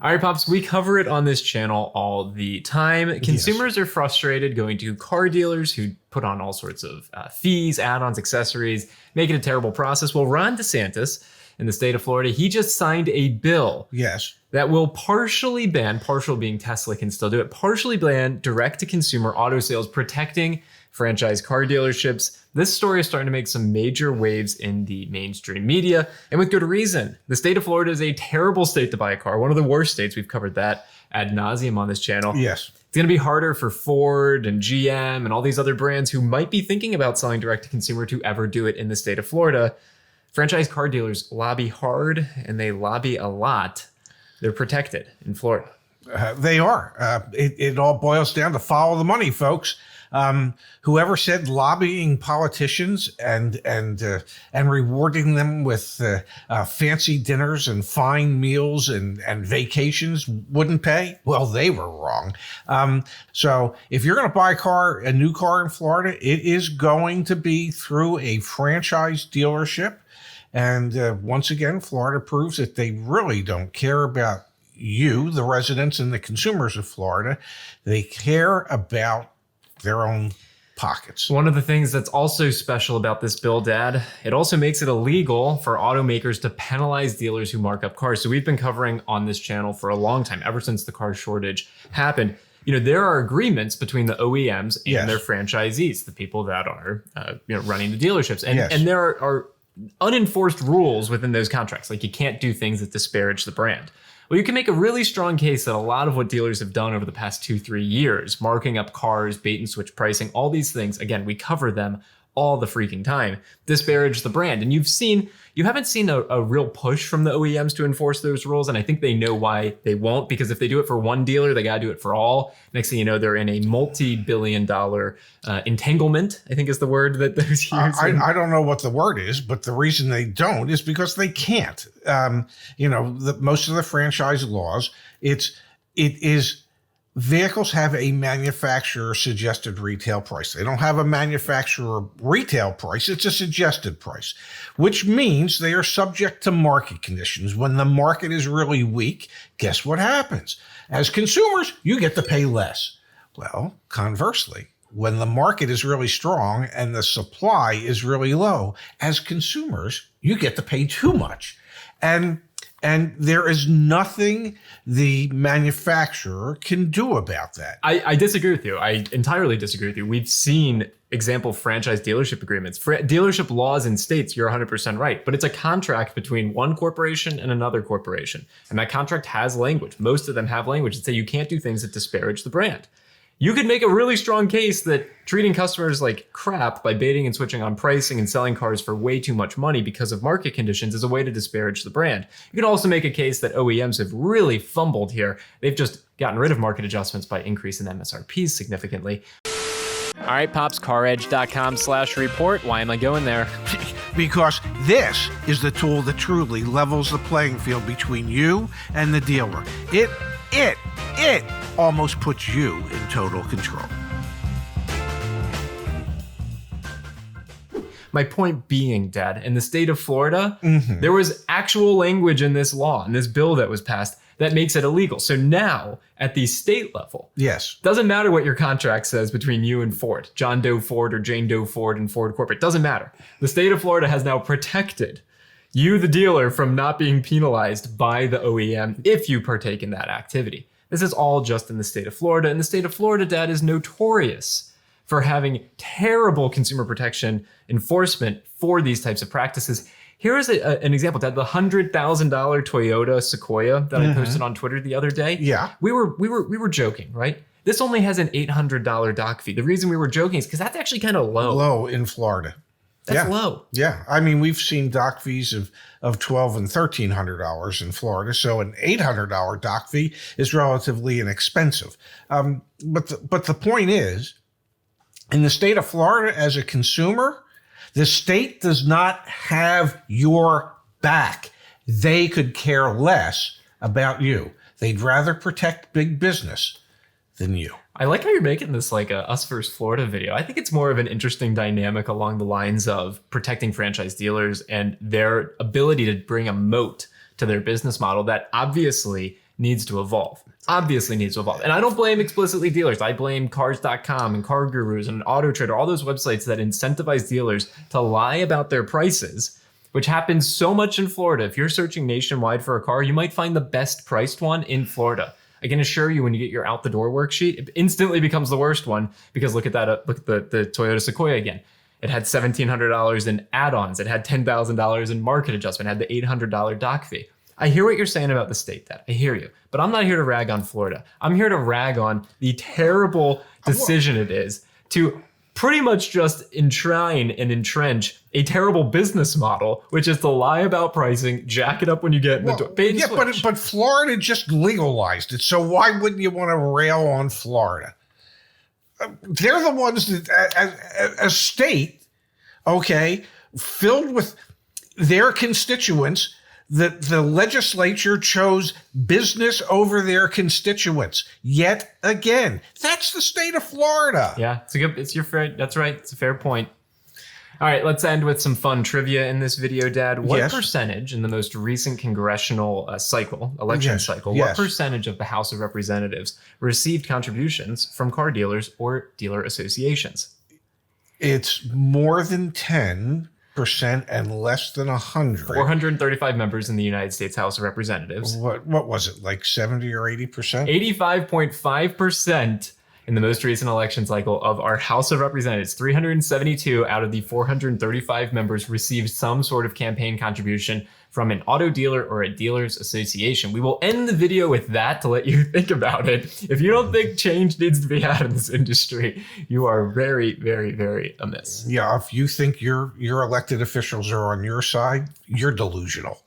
All right, Pops, we cover it on this channel all the time. Consumers are frustrated going to car dealers who put on all sorts of fees, add-ons, accessories, make it a terrible process. Well, Ron DeSantis in the state of Florida, he just signed a bill that will partially ban, partial being Tesla can still do it, partially ban direct-to-consumer auto sales, protecting franchise car dealerships. This story is starting to make some major waves in the mainstream media, and with good reason. The state of Florida is a terrible state to buy a car, one of the worst states. We've covered that ad nauseum on this channel. Yes. It's going to be harder for Ford and GM and all these other brands who might be thinking about selling direct to consumer to ever do it in the state of Florida. Franchise car dealers lobby hard and they lobby a lot. They're protected in Florida. They are. It all boils down to follow the money, folks. Whoever said lobbying politicians and rewarding them with fancy dinners and fine meals and vacations wouldn't pay, well, they were wrong. So if you're going to buy a new car in Florida, it is going to be through a franchise dealership. And once again, Florida proves that they really don't care about you, the residents and the consumers of Florida. They care about their own pockets. One of the things that's also special about this bill, Dad, it also makes it illegal for automakers to penalize dealers who mark up cars. So we've been covering on this channel for a long time, ever since the car shortage happened. You know, there are agreements between the OEMs and their franchisees, the people that are running the dealerships. And there are unenforced rules within those contracts. Like you can't do things that disparage the brand. Well, you can make a really strong case that a lot of what dealers have done over the past 2-3 years, marking up cars, bait and switch pricing, all these things, again, we cover them all the freaking time, disparage the brand. And you haven't seen a real push from the OEMs to enforce those rules. And I think they know why they won't, because if they do it for one dealer, they got to do it for all. Next thing you know, they're in a multi-billion-dollar entanglement, I think is the word that they're using. I don't know what the word is, but the reason they don't is because they can't. Most of the franchise laws, it is vehicles have a manufacturer suggested retail price. They don't have a manufacturer retail price. It's a suggested price, which means they are subject to market conditions. When the market is really weak, guess what happens? As consumers, you get to pay less. Well, conversely, when the market is really strong and the supply is really low, as consumers, you get to pay too much. And there is nothing the manufacturer can do about that. I disagree with you. I entirely disagree with you. We've seen example franchise dealership agreements. Dealership laws in states, you're 100% right. But it's a contract between one corporation and another corporation. And that contract has language. Most of them have language that say you can't do things that disparage the brand. You could make a really strong case that treating customers like crap by baiting and switching on pricing and selling cars for way too much money because of market conditions is a way to disparage the brand. You can also make a case that OEMs have really fumbled here. They've just gotten rid of market adjustments by increasing MSRPs significantly. All right, Pops, CarEdge.com/report. Why am I going there? Because this is the tool that truly levels the playing field between you and the dealer. It almost puts you in total control. My point being, Dad, in the state of Florida, there was actual language in this law, in this bill that was passed, that makes it illegal. So now, at the state level, doesn't matter what your contract says between you and Ford, John Doe Ford or Jane Doe Ford and Ford Corporate, doesn't matter. The state of Florida has now protected you, the dealer, from not being penalized by the OEM if you partake in that activity. This is all just in the state of Florida, and the state of Florida, Dad, is notorious for having terrible consumer protection enforcement for these types of practices. Here is an example, Dad, the $100,000 Toyota Sequoia that I posted on Twitter the other day. Yeah. We were joking, right? This only has an $800 doc fee. The reason we were joking is because that's actually kind of low. Low in Florida. That's low. Yeah. I mean, we've seen doc fees of $1,200 and $1,300 in Florida. So an $800 doc fee is relatively inexpensive. But the point is, in the state of Florida, as a consumer, the state does not have your back. They could care less about you. They'd rather protect big business than you. I like how you're making this like a Us vs. Florida video. I think it's more of an interesting dynamic along the lines of protecting franchise dealers and their ability to bring a moat to their business model that obviously needs to evolve. Obviously needs to evolve. And I don't blame explicitly dealers. I blame cars.com and Car Gurus and Auto Trader, all those websites that incentivize dealers to lie about their prices, which happens so much in Florida. If you're searching nationwide for a car, you might find the best priced one in Florida. I can assure you, when you get your out the door worksheet, it instantly becomes the worst one, because look at that. Look at the Toyota Sequoia again. It had $1,700 in add-ons. It had $10,000 in market adjustment. It had the $800 doc fee. I hear what you're saying about the state debt. I hear you, but I'm not here to rag on Florida. I'm here to rag on the terrible decision it is to pretty much just enshrine and entrench a terrible business model, which is to lie about pricing, jack it up when you get in the door. Yeah, but Florida just legalized it, so why wouldn't you want to rail on Florida? They're the ones that, a state, okay, filled with their constituents, that the legislature chose business over their constituents. Yet again, that's the state of Florida. Yeah, that's right. It's a fair point. All right, let's end with some fun trivia in this video, Dad. What percentage in the most recent congressional election cycle, what percentage of the House of Representatives received contributions from car dealers or dealer associations? It's more than 10%. And less than 100. 435 members in the United States House of Representatives. What was it, like 70 or 80%? 85.5% in the most recent election cycle of our House of Representatives. 372 out of the 435 members received some sort of campaign contribution from an auto dealer or a dealers association. We will end the video with that to let you think about it. If you don't think change needs to be had in this industry, you are very, very, very amiss. Yeah, if you think your elected officials are on your side, you're delusional.